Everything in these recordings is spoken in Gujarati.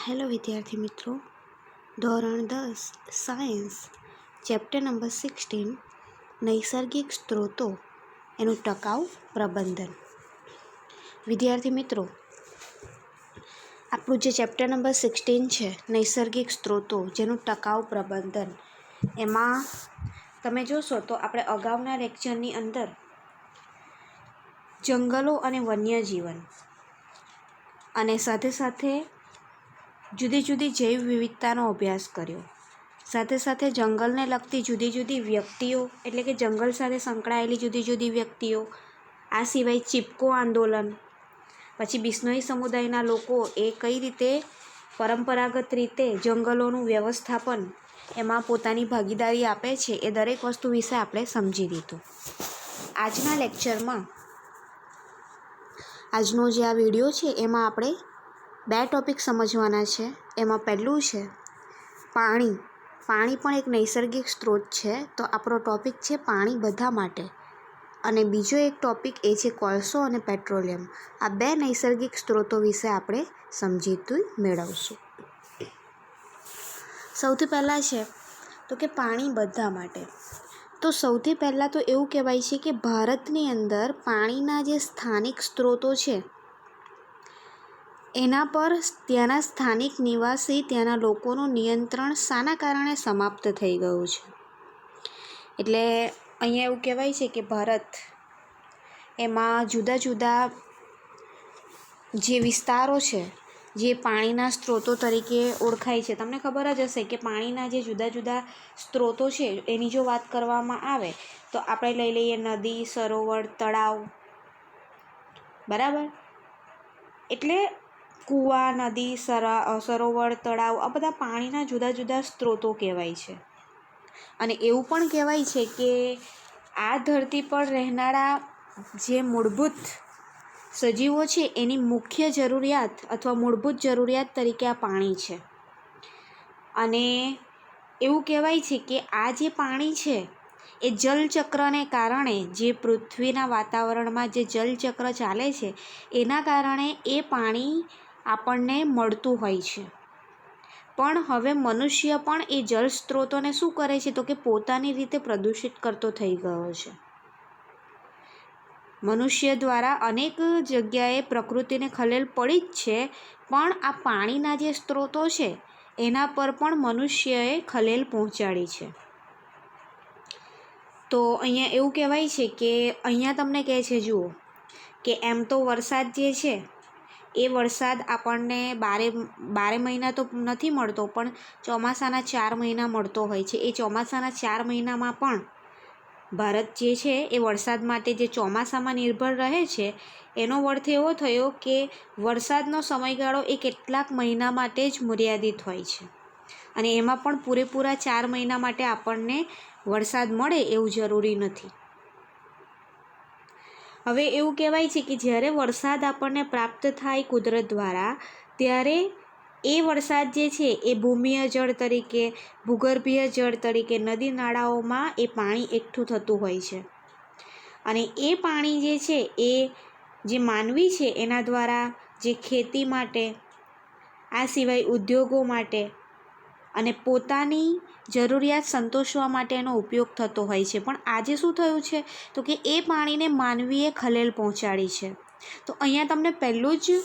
હેલો વિદ્યાર્થી મિત્રો, ધોરણ 10 સાયન્સ ચેપ્ટર નંબર 16 નૈસર્ગિક સ્ત્રોતો એનું ટકાઉ પ્રબંધન. વિદ્યાર્થી મિત્રો, આપણું જે ચેપ્ટર નંબર 16 છે નૈસર્ગિક સ્ત્રોતો જેનું ટકાઉ પ્રબંધન, એમાં તમે જોશો તો આપણે અગાઉના લેક્ચરની અંદર જંગલો અને વન્યજીવન અને સાથે સાથે જુદી જુદી જૈવ વિવિધતાનો અભ્યાસ કર્યો. સાથે સાથે જંગલને લગતી જુદી જુદી વ્યક્તિઓ, એટલે કે જંગલ સાથે સંકળાયેલી જુદી જુદી વ્યક્તિઓ, આ સિવાય ચિપકો આંદોલન, પછી બિશ્નોઈ સમુદાયના લોકો એ કઈ રીતે પરંપરાગત રીતે જંગલોનું વ્યવસ્થાપન એમાં પોતાની ભાગીદારી આપે છે, એ દરેક વસ્તુ વિશે આપણે સમજી લીધું. આજના લેક્ચરમાં આજનો જે આ વિડીયો છે એમાં આપણે 2 ટૉપિક સમજવાના છે. એમાં પહેલું છે પાણી. પાણી પણ એક નૈસર્ગિક સ્ત્રોત છે, તો આપણો ટૉપિક છે પાણી બધા માટે. અને બીજો એક ટૉપિક એ છે કોલસો અને પેટ્રોલિયમ. આ 2 નૈસર્ગિક સ્ત્રોતો વિશે આપણે સમજૂતી મેળવશું. સૌથી પહેલાં છે તો કે પાણી બધા માટે. તો સૌથી પહેલાં તો એવું કહેવાય છે કે ભારતની અંદર પાણીના જે સ્થાનિક સ્ત્રોતો છે એના પર ત્યાંના સ્થાનિક નિવાસી, ત્યાંના લોકોનું નિયંત્રણ શાના કારણે સમાપ્ત થઈ ગયું છે. એટલે અહીંયા એવું કહેવાય છે કે ભારત એમાં જુદા જુદા જે વિસ્તારો છે જે પાણીના સ્ત્રોતો તરીકે ઓળખાય છે. તમને ખબર જ હશે કે પાણીના જે જુદા જુદા સ્ત્રોતો છે એની જો વાત કરવામાં આવે તો આપણે લઈ લઈએ નદી, સરોવર, તળાવ, બરાબર. એટલે કૂવા, નદી, સરોવર, તળાવ આ બધા પાણીના જુદા જુદા સ્ત્રોતો કહેવાય છે. અને એવું પણ કહેવાય છે કે આ ધરતી પર રહેનારા જે મૂળભૂત સજીવો છે એની મુખ્ય જરૂરિયાત અથવા મૂળભૂત જરૂરિયાત તરીકે આ પાણી છે. અને એવું કહેવાય છે કે આ જે પાણી છે એ જલચક્રને કારણે, જે પૃથ્વીના વાતાવરણમાં જે જલચક્ર ચાલે છે એના કારણે એ પાણી આપણને મળતું હોય છે. પણ હવે મનુષ્ય પણ એ જળ સ્ત્રોતોને શું કરે છે તો કે પોતાની રીતે પ્રદૂષિત કરતો થઈ ગયો છે. મનુષ્ય દ્વારા અનેક જગ્યાએ પ્રકૃતિને ખલેલ પડી જ છે, પણ આ પાણીના જે સ્ત્રોતો છે એના પર પણ મનુષ્યએ ખલેલ પહોંચાડી છે. તો અહીંયા એવું કહેવાય છે કે અહીંયા તમને કહે છે, જુઓ કે એમ તો વરસાદ જે છે એ વરસાદ આપણને બારે મહિના તો નથી મળતો, પણ ચોમાસાના 4 મહિના મળતો હોય છે. એ ચોમાસાના 4 મહિનામાં પણ ભારત જે છે એ વરસાદ માટે જે ચોમાસામાં નિર્ભર રહે છે, એનો અર્થ એવો થયો કે વરસાદનો સમયગાળો એ કેટલાક મહિના માટે જ મર્યાદિત હોય છે. અને એમાં પણ પૂરેપૂરા 4 મહિના માટે આપણને વરસાદ મળે એવું જરૂરી નથી. હવે એવું કહેવાય છે કે જ્યારે વરસાદ આપણને પ્રાપ્ત થાય કુદરત દ્વારા, ત્યારે એ વરસાદ જે છે એ ભૂમિય જળ તરીકે, ભૂગર્ભીય જળ તરીકે નદી નાળાઓમાં એ પાણી એકઠું થતું હોય છે. અને એ પાણી જે છે એ જે માનવી છે એના દ્વારા જે ખેતી માટે, આ સિવાય ઉદ્યોગો માટે અને પોતાની જરૂરિયાત સંતોષવા માટે એનો ઉપયોગ થતો હોય છે. પણ આજે શું થયું છે તો કે એ પાણીને માનવીએ ખલેલ પહોંચાડી છે. તો અહીંયા તમને પહેલું જ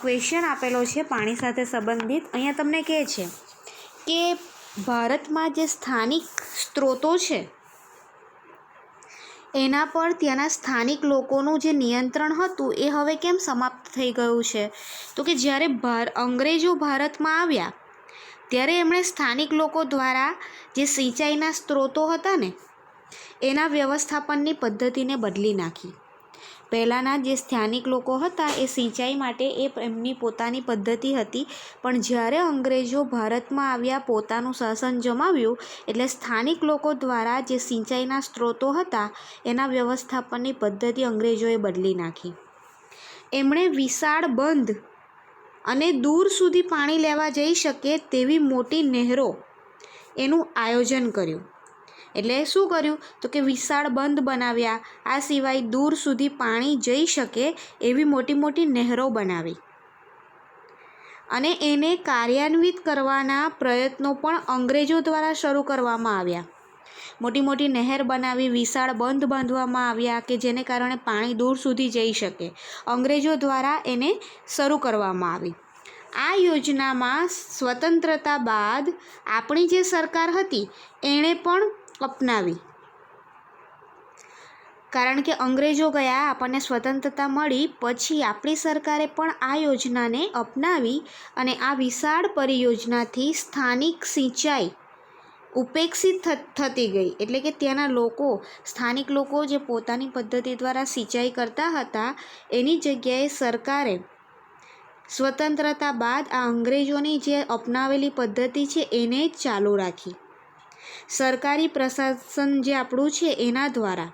ક્વેશ્ચન આપેલો છે પાણી સાથે સંબંધિત. અહીંયા તમને કહે છે કે ભારતમાં જે સ્થાનિક સ્ત્રોતો છે એના પર ત્યાંના સ્થાનિક લોકોનું જે નિયંત્રણ હતું એ હવે કેમ સમાપ્ત થઈ ગયું છે. તો કે જ્યારે અંગ્રેજો ભારતમાં આવ્યા ત્યારે એમણે સ્થાનિક લોકો દ્વારા જે સિંચાઈના સ્ત્રોતો હતા ને એના વ્યવસ્થાપનની પદ્ધતિને બદલી નાખી. પહેલાંના જે સ્થાનિક લોકો હતા એ સિંચાઈ માટે એ એમની પોતાની પદ્ધતિ હતી, પણ જ્યારે અંગ્રેજો ભારતમાં આવ્યા, પોતાનું શાસન જમાવ્યું, એટલે સ્થાનિક લોકો દ્વારા જે સિંચાઈના સ્ત્રોતો હતા એના વ્યવસ્થાપનની પદ્ધતિ અંગ્રેજોએ બદલી નાખી. એમણે વિશાળ બંધ અને દૂર સુધી પાણી લેવા જઈ શકે તેવી મોટી નહેરો એનું આયોજન કર્યું. એટલે શું કર્યું તો કે વિશાળ બંધ બનાવ્યા, આ સિવાય દૂર સુધી પાણી જઈ શકે એવી મોટી મોટી નહેરો બનાવી. અને એને કાર્યાન્વિત કરવાના પ્રયત્નો પણ અંગ્રેજો દ્વારા શરૂ કરવામાં આવ્યા. મોટી મોટી નહેર બનાવી, વિશાળ બંધ બાંધવામાં આવ્યા કે જેને કારણે પાણી દૂર સુધી જઈ શકે. અંગ્રેજો દ્વારા એને શરૂ કરવામાં આવી. આ યોજનામાં સ્વતંત્રતા બાદ આપણી જે સરકાર હતી એણે પણ અપનાવી, કારણ કે અંગ્રેજો ગયા, આપણને સ્વતંત્રતા મળી પછી આપણી સરકારે પણ આ યોજનાને અપનાવી અને આ વિશાળ પરિયોજનાથી સ્થાનિક સિંચાઈ ઉપેક્ષિત થતી ગઈ. એટલે કે ત્યાંના લોકો, સ્થાનિક લોકો જે પોતાની પદ્ધતિ દ્વારા સિંચાઈ કરતા હતા એની જગ્યાએ સરકારે સ્વતંત્રતા બાદ આ અંગ્રેજોની જે અપનાવેલી પદ્ધતિ છે એને જ ચાલુ રાખી. સરકારી પ્રશાસન જે આપણું છે એના દ્વારા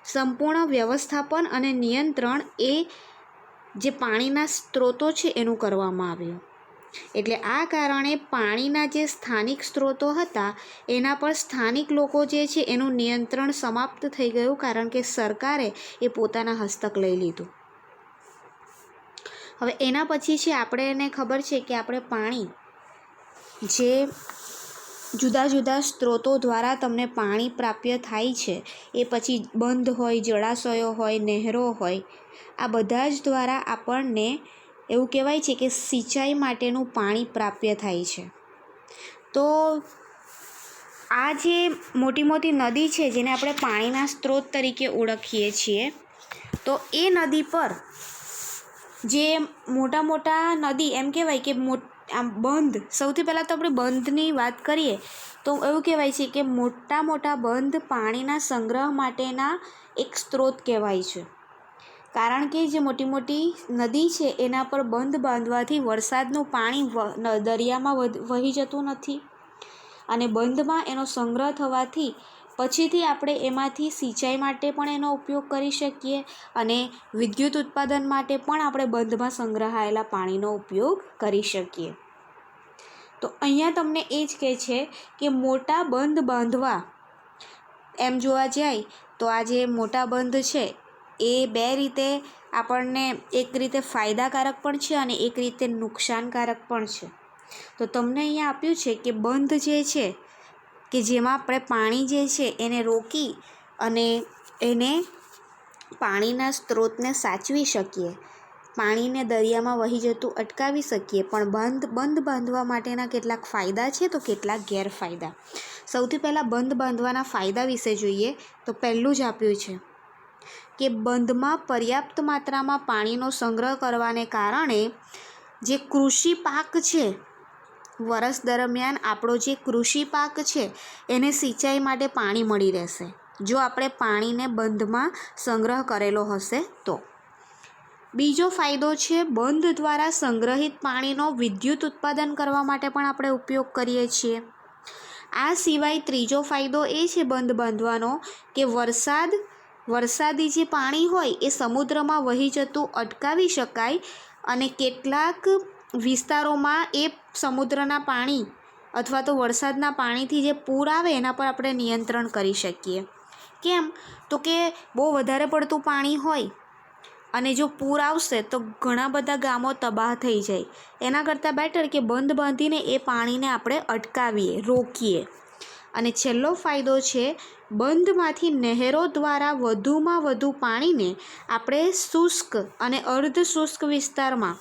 સંપૂર્ણ વ્યવસ્થાપન અને નિયંત્રણ એ જે પાણીના સ્ત્રોતો છે એનું કરવામાં આવ્યું. એટલે આ કારણે પાણીના જે સ્થાનિક સ્ત્રોતો હતા એના પર સ્થાનિક લોકો જે છે એનું નિયંત્રણ સમાપ્ત થઈ ગયું, કારણ કે સરકારે એ પોતાના હસ્તક લઈ લીધું. હવે એના પછી છે આપણને ખબર છે કે આપણે પાણી જે જુદા જુદા સ્ત્રોતો દ્વારા તમને પાણી પ્રાપ્ય થાય છે, એ પછી બંધ હોય, જળાશયો હોય, નહેરો હોય, આ બધા જ દ્વારા આપણને એવું કહેવાય છે કે સિંચાઈ માટેનું પાણી પ્રાપ્ય થાય છે. તો આ જે મોટી મોટી નદી છે જેને આપણે પાણીના સ્ત્રોત તરીકે ઓળખીએ છીએ, તો એ નદી પર જે મોટા મોટા નદી એમ કહેવાય કે આમ બંધ, સૌથી પહેલાં તો આપણે બંધની વાત કરીએ તો એવું કહેવાય છે કે મોટા મોટા બંધ પાણીના સંગ્રહ માટેના એક સ્ત્રોત કહેવાય છે. કારણ કે જે મોટી મોટી નદી છે એના પર બંધ બાંધવાથી વરસાદનું પાણી દરિયામાં વહી જતું નથી અને બંધમાં એનો સંગ્રહ થવાથી પછીથી આપણે એમાંથી સિંચાઈ માટે પણ એનો ઉપયોગ કરી શકીએ અને વિદ્યુત ઉત્પાદન માટે પણ આપણે બંધમાં સંગ્રહાયેલા પાણીનો ઉપયોગ કરી શકીએ. તો અહીંયા તમને એ જ કહે છે કે મોટા બંધ બાંધવા, એમ જોવા જાય તો આ જે મોટા બંધ છે એ બે રીતે આપણને એક રીતે ફાયદાકારક પણ છે અને એક રીતે નુકસાનકારક પણ છે. તો તમને અહીંયા આપ્યું છે કે બંધ જે છે કે જેમાં આપણે પાણી જે છે એને રોકી અને એને પાણીના સ્ત્રોતને સાચવી શકીએ, પાણીને દરિયામાં વહી જતું અટકાવી શકીએ, પણ બંધ બાંધવા માટેના કેટલાક ફાયદા છે તો કેટલાક ગેરફાયદા. સૌથી પહેલાં બંધ બાંધવાના ફાયદા વિશે જોઈએ તો પહેલું જ આપ્યું છે કે બંધમાં પર્યાપ્ત માત્રામાં પાણીનો સંગ્રહ કરવાને કારણે જે કૃષિ પાક છે, વરસ દરમિયાન આપણો જે કૃષિ પાક છે એને સિંચાઈ માટે પાણી મળી રહેશે જો આપણે પાણીને બંધમાં સંગ્રહ કરેલો હશે તો. બીજો ફાયદો છે બંધ દ્વારા સંગ્રહિત પાણીનો વિદ્યુત ઉત્પાદન કરવા માટે પણ આપણે ઉપયોગ કરીએ છીએ. આ સિવાય ત્રીજો ફાયદો એ છે બંધ બાંધવાનો કે વરસાદી જે પાણી હોય એ સમુદ્રમાં વહી જતું અટકાવી શકાય અને કેટલાક વિસ્તારોમાં એ સમુદ્રના પાણી અથવા તો વરસાદના પાણીથી જે પૂર આવે એના પર આપણે નિયંત્રણ કરી શકીએ. કેમ? તો કે બહુ વધારે પડતું પાણી હોય અને જો પૂર આવશે તો ઘણા બધા ગામો તબાહ થઈ જાય. એના કરતાં બેટર કે બંધ બાંધીને એ પાણીને આપણે અટકાવીએ, રોકીએ. અને છેલ્લો ફાયદો છે બંધમાંથી નહેરો દ્વારા વધુમાં વધુ પાણીને આપણે શુષ્ક અને અર્ધ શુષ્ક વિસ્તારમાં,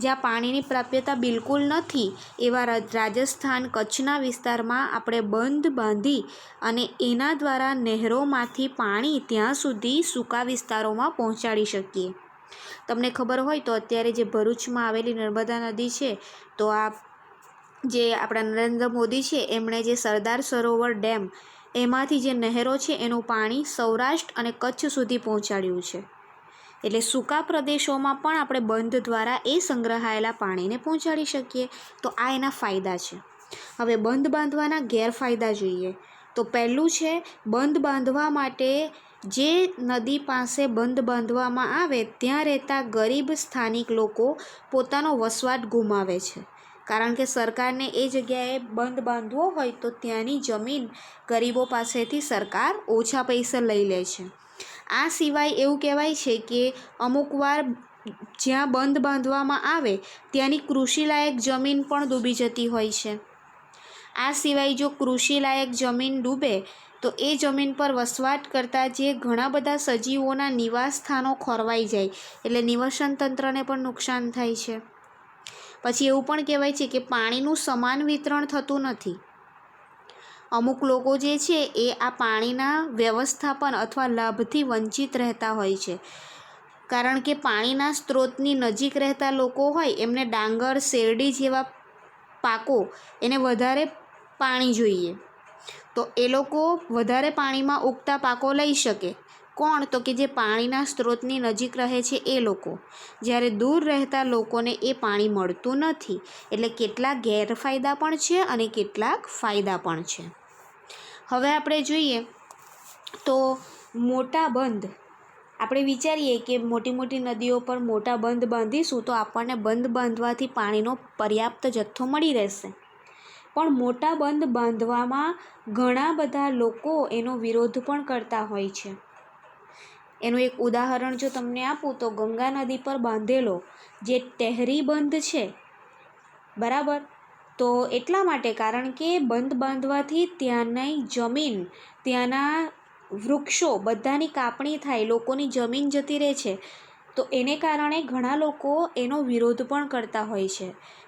જ્યાં પાણીની પ્રાપ્યતા બિલકુલ નથી એવા રાજસ્થાન, કચ્છના વિસ્તારમાં આપણે બંધ બાંધી અને એના દ્વારા નહેરોમાંથી પાણી ત્યાં સુધી સૂકા વિસ્તારોમાં પહોંચાડી શકીએ. તમને ખબર હોય તો અત્યારે જે ભરૂચમાં આવેલી નર્મદા નદી છે, તો આ જે આપણા નરેન્દ્ર મોદી છે એમણે જે સરદાર સરોવર ડેમ એમાંથી જે નહેરો છે એનું પાણી સૌરાષ્ટ્ર અને કચ્છ સુધી પહોંચાડ્યું છે. એટલે સૂકા પ્રદેશોમાં પણ આપણે બંધ દ્વારા એ સંગ્રહાયેલા પાણીને પહોંચાડી શકીએ. તો આ એના ફાયદા છે. હવે બંધ બાંધવાના ગેરફાયદા જોઈએ તો પહેલું છે બંધ બાંધવા માટે જે નદી પાસે બંધ બાંધવામાં આવે ત્યાં રહેતા ગરીબ સ્થાનિક લોકો પોતાનો વસવાટ ગુમાવે છે, કારણ કે સરકારને એ જગ્યાએ બંધ બાંધવો હોય તો ત્યાંની જમીન ગરીબો પાસેથી સરકાર ઓછા પૈસા લઈ લે છે. આ સિવાય એવું કહેવાય છે કે અમુક વાર જ્યાં બંધ બાંધવામાં આવે ત્યાંની કૃષિલાયક જમીન પણ ડૂબી જતી હોય છે. આ સિવાય જો કૃષિલાયક જમીન ડૂબે તો એ જમીન પર વસવાટ કરતા જે ઘણા બધા સજીવોના નિવાસ સ્થાનો ખોરવાઈ જાય, એટલે નિવસન તંત્રને પણ નુકસાન થાય છે. પછી એવું પણ કહેવાય છે કે પાણીનું સમાન વિતરણ થતું નથી. અમુક લોકો જે છે એ આ પાણીના વ્યવસ્થાપન અથવા લાભથી વંચિત રહેતા હોય છે, કારણ કે પાણીના સ્ત્રોતની નજીક રહેતા લોકો હોય એમને ડાંગર, શેરડી જેવા પાકો એને વધારે પાણી જોઈએ, તો એ લોકો વધારે પાણીમાં ઉગતા પાકો લઈ શકે. કોણ? તો કે જે પાણીના સ્ત્રોતની નજીક રહે છે એ લોકો. જ્યારે દૂર રહેતા લોકોને એ પાણી મળતું નથી. એટલે કેટલાક ગેરફાયદા પણ છે અને કેટલાક ફાયદા પણ છે. હવે આપણે જોઈએ તો મોટા બંધ, આપણે વિચારીએ કે મોટી મોટી નદીઓ પર મોટા બંધ બાંધીશું તો આપણને બંધ બાંધવાથી પાણીનો પર્યાપ્ત જથ્થો મળી રહેશે. પણ મોટા બંધ બાંધવામાં ઘણા બધા લોકો એનો વિરોધ પણ કરતા હોય છે. એનું એક ઉદાહરણ જો તમને આપું તો ગંગા નદી પર બાંધેલો જે ટેહરી બંધ છે, બરાબર, તો એટલા માટે કારણ કે બંધ બાંધવાથી ત્યાંની જમીન, ત્યાંના વૃક્ષો બધાની કાપણી થાય, લોકોની જમીન જતી રહે છે. તો એને કારણે ઘણા લોકો એનો વિરોધ પણ કરતા હોય છે,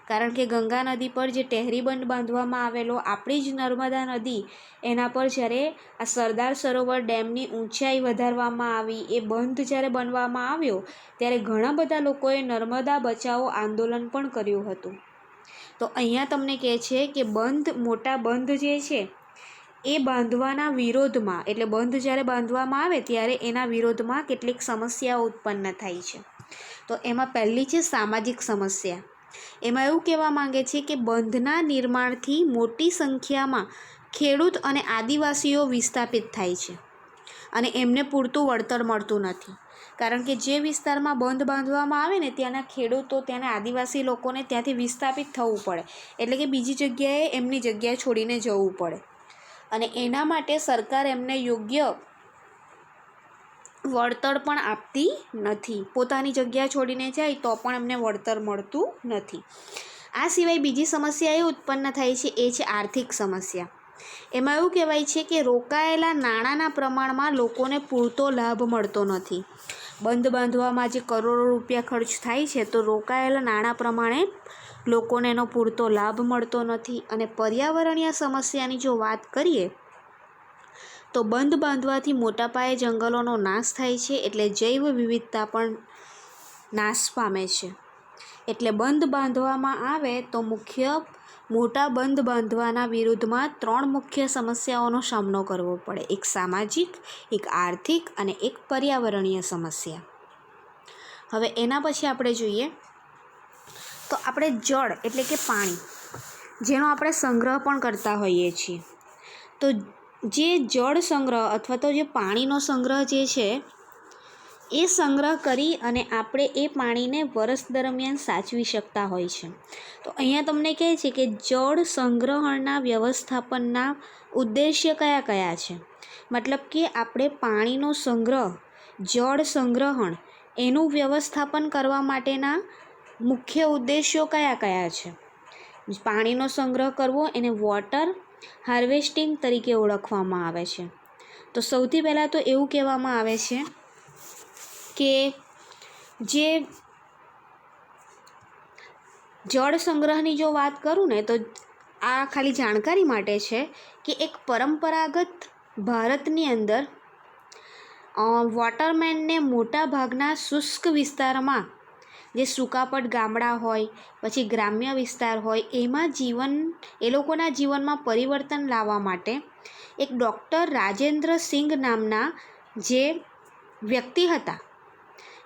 કારણ કે ગંગા નદી પર જે ટેહરી બંધ બાંધવામાં આવેલો, આપણી જ નર્મદા નદી, એના પર જ્યારે આ સરદાર સરોવર ડેમની ઊંચાઈ વધારવામાં આવી, એ બંધ જ્યારે બનવામાં આવ્યો ત્યારે ઘણા બધા લોકોએ નર્મદા બચાવો આંદોલન પણ કર્યું હતું. તો અહીંયા તમને કહે છે કે બંધ, મોટા બંધ જે છે એ બાંધવાના વિરોધમાં, એટલે બંધ જ્યારે બાંધવામાં આવે ત્યારે એના વિરોધમાં કેટલીક સમસ્યાઓ ઉત્પન્ન થાય છે. તો એમાં પહેલી છે સામાજિક સમસ્યા. એમાં એવું કહેવા માંગે છે કે બંધના નિર્માણથી મોટી સંખ્યામાં ખેડૂત અને આદિવાસીઓ વિસ્થાપિત થાય છે અને એમને પૂરતું વળતર મળતું નથી. કારણ કે જે વિસ્તારમાં બંધ બાંધવામાં આવે ને ત્યાંના ખેડૂતો, ત્યાંના આદિવાસી લોકોને ત્યાંથી વિસ્થાપિત થવું પડે, એટલે કે બીજી જગ્યાએ એમની જગ્યા છોડીને જવું પડે, અને એના માટે સરકાર એમને યોગ્ય વળતર પણ આપતી નથી. પોતાની જગ્યા છોડીને જાય તો પણ એમને વળતર મળતું નથી. આ સિવાય બીજી સમસ્યા એ ઉત્પન્ન થાય છે, એ છે આર્થિક સમસ્યા. એમાં એવું કહેવાય છે કે રોકાયેલા નાણાંના પ્રમાણમાં લોકોને પૂરતો લાભ મળતો નથી. બંધ બાંધવામાં જે કરોડો રૂપિયા ખર્ચ થાય છે, તો રોકાયેલા નાણાં પ્રમાણે લોકોને એનો પૂરતો લાભ મળતો નથી. અને પર્યાવરણીય સમસ્યાની જો વાત કરીએ તો બંધ બાંધવાથી મોટા પાયે જંગલોનો નાશ થાય છે, એટલે જૈવ વિવિધતા પણ નાશ પામે છે. એટલે બંધ બાંધવામાં આવે તો મોટા બંધ બાંધવાના વિરુદ્ધમાં 3 મુખ્ય સમસ્યાઓનો સામનો કરવો પડે. એક સામાજિક, એક આર્થિક અને એક પર્યાવરણીય સમસ્યા. હવે એના પછી આપણે જોઈએ તો આપણે જળ એટલે કે પાણી, જેનો આપણે સંગ્રહ પણ કરતા હોઈએ છીએ. તો જે જળ સંગ્રહ અથવા તો જે પાણીનો સંગ્રહ જે છે એ સંગ્રહ કરી અને આપણે એ પાણીને વર્ષ દરમિયાન સાચવી શકતા હોય છે. તો અહીંયા તમને કહે છે કે જળ સંગ્રહણના વ્યવસ્થાપનના ઉદ્દેશ્ય કયા કયા છે. મતલબ કે આપણે પાણીનો સંગ્રહ, જળ સંગ્રહણ, એનું વ્યવસ્થાપન કરવા માટેના મુખ્ય ઉદ્દેશ્યો કયા કયા છે. પાણીનો સંગ્રહ કરવો એને વોટર હાર્વેસ્ટિંગ તરીકે ઓળખવામાં આવે છે. તો સૌથી પહેલાં તો એવું કહેવામાં આવે છે કે જે જળ સંગ્રહની જો વાત કરું ને તો આ ખાલી જાણકારી માટે છે કે એક પરંપરાગત ભારતની અંદર વોટરમેનને મોટા ભાગના શુષ્ક વિસ્તારમાં, જે સુકાપટ ગામડા હોય, પછી ગ્રામ્ય વિસ્તાર હોય, એમાં એ લોકોના જીવનમાં પરિવર્તન લાવવા માટે એક ડૉક્ટર રાજેન્દ્ર સિંઘ નામના જે વ્યક્તિ હતા,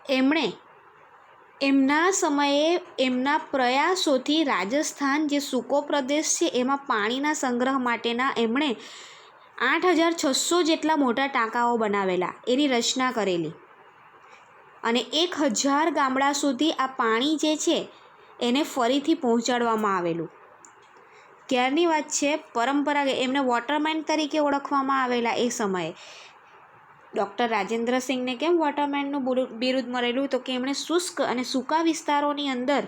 એમણે એમના સમયે એમના પ્રયાસોથી રાજસ્થાન જે સૂકો પ્રદેશ છે એમાં પાણીના સંગ્રહ માટેના એમણે 8600 જેટલા મોટા ટાંકાઓ બનાવેલા, એની રચના કરેલી, અને 1000 ગામડા સુધી આ પાણી જે છે એને ફરીથી પહોંચાડવામાં આવેલું. ક્યારની વાત છે, પરંપરાગત, એમને વોટરમેન તરીકે ઓળખવામાં આવેલા એ સમયે. ડૉક્ટર રાજેન્દ્ર સિંહને કેમ વોટરમેનનું બિરુદ મળેલું? તો કે એમણે શુષ્ક અને સૂકા વિસ્તારોની અંદર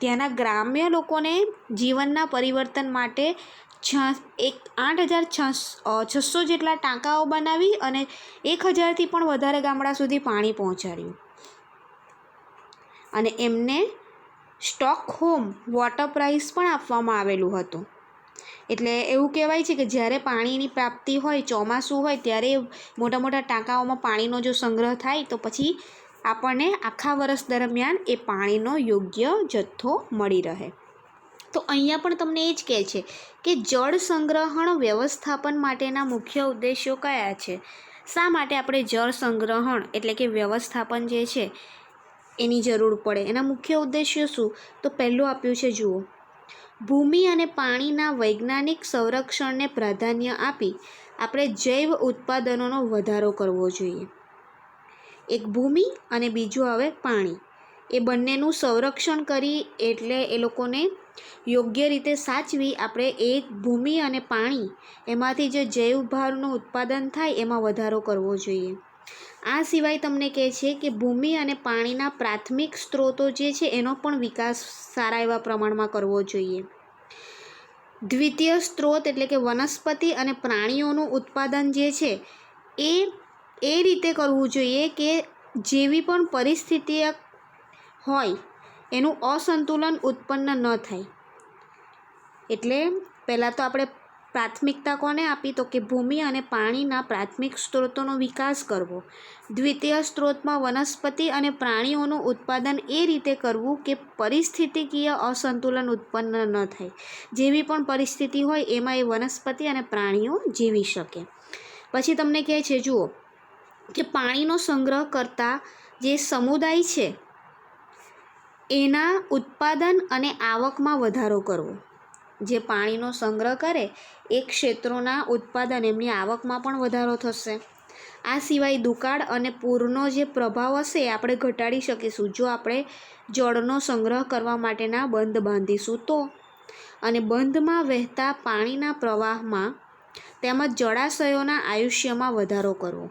ત્યાંના ગ્રામ્ય લોકોને જીવનના પરિવર્તન માટે 8,600 જેટલા ટાંકાઓ બનાવી અને 1,000થી પણ વધારે ગામડા સુધી પાણી પહોંચાડ્યું. અને એમને સ્ટોકહોમ વોટર પ્રાઇઝ પણ આપવામાં આવેલું હતું. એટલે એવું કહેવાય છે કે જ્યારે પાણીની પ્રાપ્તિ હોય, ચોમાસું હોય, ત્યારે મોટા મોટા ટાંકાઓમાં પાણીનો જો સંગ્રહ થાય તો પછી આપણને આખા વર્ષ દરમિયાન એ પાણીનો યોગ્ય જથ્થો મળી રહે. તો અહીંયા પણ તમને એ જ કહે છે કે જળ સંગ્રહણ વ્યવસ્થાપન માટેના મુખ્ય ઉદ્દેશ્યો કયા છે? શા માટે આપણે જળ સંગ્રહણ એટલે કે વ્યવસ્થાપન જે છે એની જરૂર પડે? એના મુખ્ય ઉદ્દેશ્યો શું? તો પહેલું આપ્યું છે, જુઓ, ભૂમિ અને પાણીના વૈજ્ઞાનિક સંરક્ષણને પ્રાધાન્ય આપી આપણે જૈવ ઉત્પાદનોનો વધારો કરવો જોઈએ. એક ભૂમિ અને બીજું આવે પાણી, એ બંનેનું સંરક્ષણ કરી એટલે એ લોકોને યોગ્ય રીતે સાચવી આપણે એ ભૂમિ અને પાણી એમાંથી જે જૈવ ભારનું ઉત્પાદન થાય એમાં વધારો કરવો જોઈએ. આ સિવાય તમને કહે છે કે ભૂમિ અને પાણીના પ્રાથમિક સ્ત્રોતો જે છે એનો પણ વિકાસ સારા એવા પ્રમાણમાં કરવો જોઈએ. દ્વિતીય સ્ત્રોત એટલે કે વનસ્પતિ અને પ્રાણીઓનું ઉત્પાદન જે છે એ રીતે કરવું જોઈએ કે જેવી પણ પરિસ્થિતિ હોય એનું અસંતુલન ઉત્પન્ન ન થાય. એટલે પહેલાં તો આપણે પ્રાથમિકતા કોને આપી? તો કે ભૂમિ અને પાણીના પ્રાથમિક સ્ત્રોતોનો વિકાસ કરવો. દ્વિતીય સ્ત્રોતમાં વનસ્પતિ અને પ્રાણીઓનું ઉત્પાદન એ રીતે કરવું કે પરિસ્થિતિકીય અસંતુલન ઉત્પન્ન ન થાય. જેવી પણ પરિસ્થિતિ હોય એમાં એ વનસ્પતિ અને પ્રાણીઓ જીવી શકે. પછી તમને કહે છે, જુઓ, કે પાણીનો સંગ્રહ કરતા જે સમુદાય છે એના ઉત્પાદન અને આવકમાં વધારો કરવો. જે પાણીનો સંગ્રહ કરે એ ક્ષેત્રોના ઉત્પાદન, એમની આવકમાં પણ વધારો થશે. આ સિવાય દુકાળ અને પૂરનો જે પ્રભાવ હશે એ આપણે ઘટાડી શકીશું જો આપણે જળનો સંગ્રહ કરવા માટેના બંધ બાંધીશું તો. અને બંધમાં વહેતા પાણીના પ્રવાહમાં તેમજ જળાશયોના આયુષ્યમાં વધારો કરવો.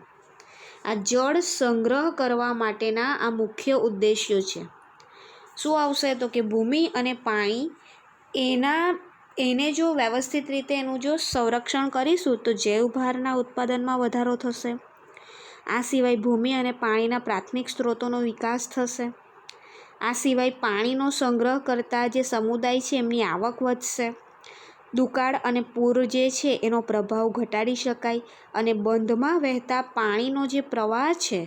આ જળ સંગ્રહ કરવા માટેના આ મુખ્ય ઉદ્દેશ્યો છે. શું આવશે? તો કે ભૂમિ અને પાણી એને જો વ્યવસ્થિત રીતે એનું જો સંરક્ષણ કરીશું તો જૈવભારના ઉત્પાદનમાં વધારો થશે. આ સિવાય ભૂમિ અને પાણીના પ્રાથમિક સ્ત્રોતોનો વિકાસ થશે. આ સિવાય પાણીનો સંગ્રહ કરતા જે સમુદાય છે એમની આવક વધશે. દુકાળ અને પૂર જે છે એનો પ્રભાવ ઘટાડી શકાય અને બંધમાં વહેતા પાણીનો જે પ્રવાહ છે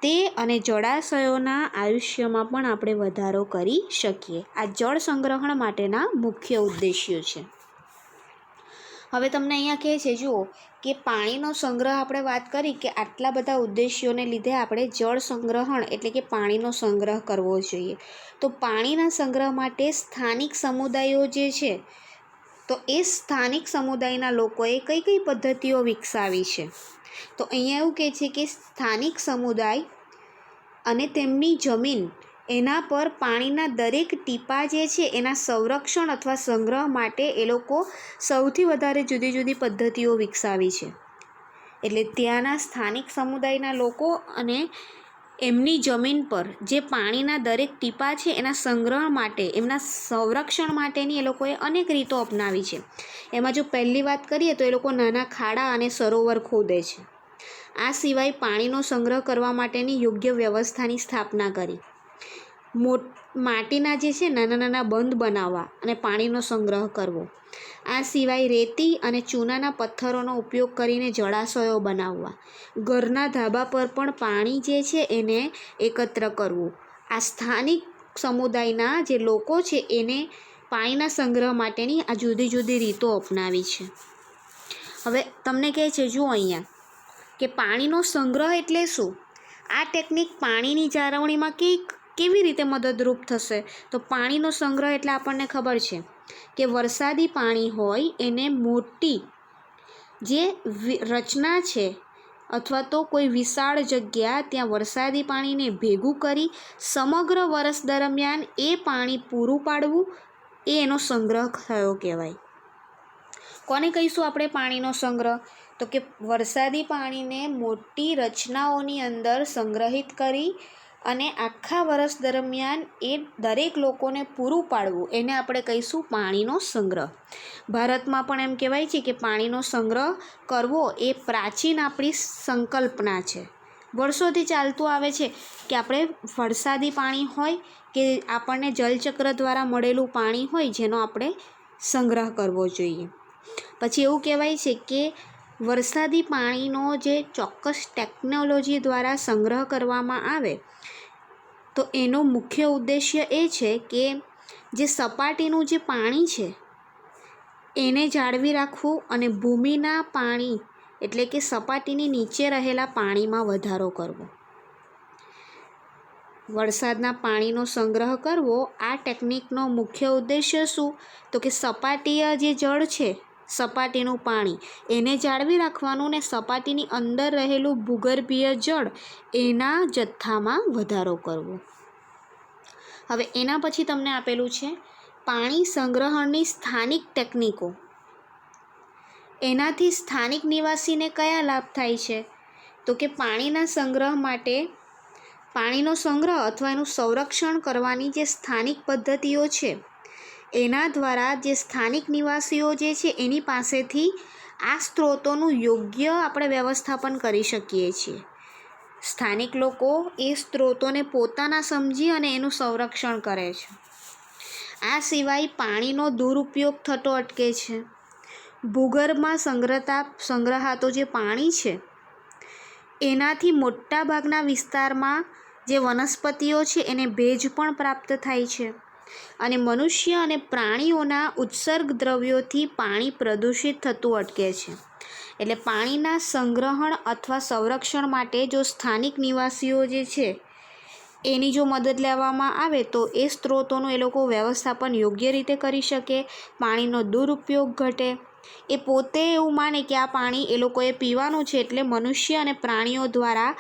તે અને જળાશયોના આયુષ્યમાં પણ આપણે વધારો કરી શકીએ. આ જળ સંગ્રહણ માટેના મુખ્ય ઉદ્દેશ્યો છે. હવે તમને અહીંયા કહે છે, જુઓ, કે પાણીનો સંગ્રહ આપણે વાત કરી કે આટલા બધા ઉદ્દેશ્યોને લીધે આપણે જળ સંગ્રહણ એટલે કે પાણીનો સંગ્રહ કરવો જોઈએ. તો પાણીના સંગ્રહ માટે સ્થાનિક સમુદાયો જે છે તો એ સ્થાનિક સમુદાયના લોકોએ કઈ કઈ પદ્ધતિઓ વિકસાવી છે? તો અહીંયા એવું કહે છે કે સ્થાનિક સમુદાય અને તેમની જમીન એના પર પાણીના દરેક ટીપા જે છે એના સંરક્ષણ અથવા સંગ્રહ માટે એ લોકો સૌથી વધારે જુદી જુદી પદ્ધતિઓ વિકસાવી છે. એટલે ત્યાંના સ્થાનિક સમુદાયના લોકો અને એમની જમીન પર જે પાણીના દરેક ટીપા છે એના સંગ્રહ માટે, એમના સંરક્ષણ માટેની એ લોકોએ અનેક રીતો અપનાવી છે. એમાં જો પહેલી વાત કરીએ તો એ લોકો નાના ખાડા અને સરોવર ખોદે છે. આ સિવાય પાણીનો સંગ્રહ કરવા માટેની યોગ્ય વ્યવસ્થાની સ્થાપના કરી. માટીના જે છે નાના નાના બંધ બનાવવા અને પાણીનો સંગ્રહ કરવો. આ સિવાય રેતી અને ચૂનાના પથ્થરોનો ઉપયોગ કરીને જળાશયો બનાવવા. ઘરના ધાબા પર પણ પાણી જે છે એને એકત્ર કરવું. આ સ્થાનિક સમુદાયના જે લોકો છે એને પાણીના સંગ્રહ માટેની આ જુદી જુદી રીતો અપનાવી છે. હવે તમને કહે છે, જુઓ અહીંયા, કે પાણીનો સંગ્રહ એટલે શું? આ ટેકનિક પાણીની જાળવણીમાં કેવી રીતે મદદરૂપ થશે? તો પાણીનો સંગ્રહ એટલે આપણને ખબર છે કે વરસાદી પાણી હોય એને મોટી જે રચના છે અથવા તો કોઈ વિશાળ જગ્યા ત્યાં વરસાદી પાણીને ભેગું કરી સમગ્ર વર્ષ દરમિયાન એ પાણી પૂરું પાડવું એ એનો સંગ્રહ થયો કહેવાય. કોને કહીશું આપણે પાણીનો સંગ્રહ? તો કે વરસાદી પાણીને મોટી રચનાઓની અંદર સંગ્રહિત કરી અને આખા વર્ષ દરમિયાન એ દરેક લોકોને પૂરું પાડવું, એને આપણે કહીશું પાણીનો સંગ્રહ. ભારતમાં પણ એમ કહેવાય છે કે પાણીનો સંગ્રહ કરવો એ પ્રાચીન આપણી સંકલ્પના છે. વર્ષોથી ચાલતું આવે છે કે આપણે વરસાદી પાણી હોય કે આપણને જલચક્ર દ્વારા મળેલું પાણી હોય જેનો આપણે સંગ્રહ કરવો જોઈએ. પછી એવું કહેવાય છે કે વરસાદી પાણીનો જે ચોક્કસ ટેકનોલોજી દ્વારા સંગ્રહ કરવામાં આવે તો એનો મુખ્ય ઉદ્દેશ્ય એ છે કે જે સપાટીનું જે પાણી છે એને જાળવી રાખવું અને ભૂમિના પાણી એટલે કે સપાટીની નીચે રહેલા પાણીમાં વધારો કરવો. વરસાદના પાણીનો સંગ્રહ કરવો, આ ટેકનિકનો મુખ્ય ઉદ્દેશ્ય શું? તો કે સપાટીય જે જળ છે, સપાટીનું પાણી એને જાળવી રાખવાનું ને સપાટીની અંદર રહેલું ભૂગર્ભીય જળ એના જથ્થામાં વધારો કરવો. હવે એના પછી તમને આપેલું છે પાણી સંગ્રહણની સ્થાનિક ટેકનિકો. એનાથી સ્થાનિક નિવાસીને કયા લાભ થાય છે? તો કે પાણીના સંગ્રહ માટે પાણીનો સંગ્રહ અથવા એનું સંરક્ષણ કરવાની જે સ્થાનિક પદ્ધતિઓ છે એના દ્વારા જે સ્થાનિક નિવાસીઓ જે છે એની પાસેથી આ સ્ત્રોતોનું યોગ્ય આપણે વ્યવસ્થાપન કરી શકીએ છીએ. સ્થાનિક લોકો એ સ્ત્રોતોને પોતાના સમજી અને એનું સંરક્ષણ કરે છે. આ સિવાય પાણીનો દુરુપયોગ થતો અટકે છે. ભૂગર્ભમાં સંગ્રહાતો જે પાણી છે એનાથી મોટાભાગના વિસ્તારમાં જે વનસ્પતિઓ છે એને ભેજ પણ પ્રાપ્ત થાય છે અને મનુષ્ય અને પ્રાણીઓના ઉત્સર્ગ દ્રવ્યોથી પાણી પ્રદૂષિત થતું અટકે છે. એટલે પાણીના સંગ્રહણ અથવા સંરક્ષણ માટે જો સ્થાનિક નિવાસીઓ જે છે એની જો મદદ લેવામાં આવે તો એ સ્ત્રોતોનું એ લોકો વ્યવસ્થાપન યોગ્ય રીતે કરી શકે, પાણીનો દુરુપયોગ ઘટે. એ પોતે એવું માને કે આ પાણી એ લોકોએ પીવાનું છે એટલે મનુષ્ય અને પ્રાણીઓ દ્વારા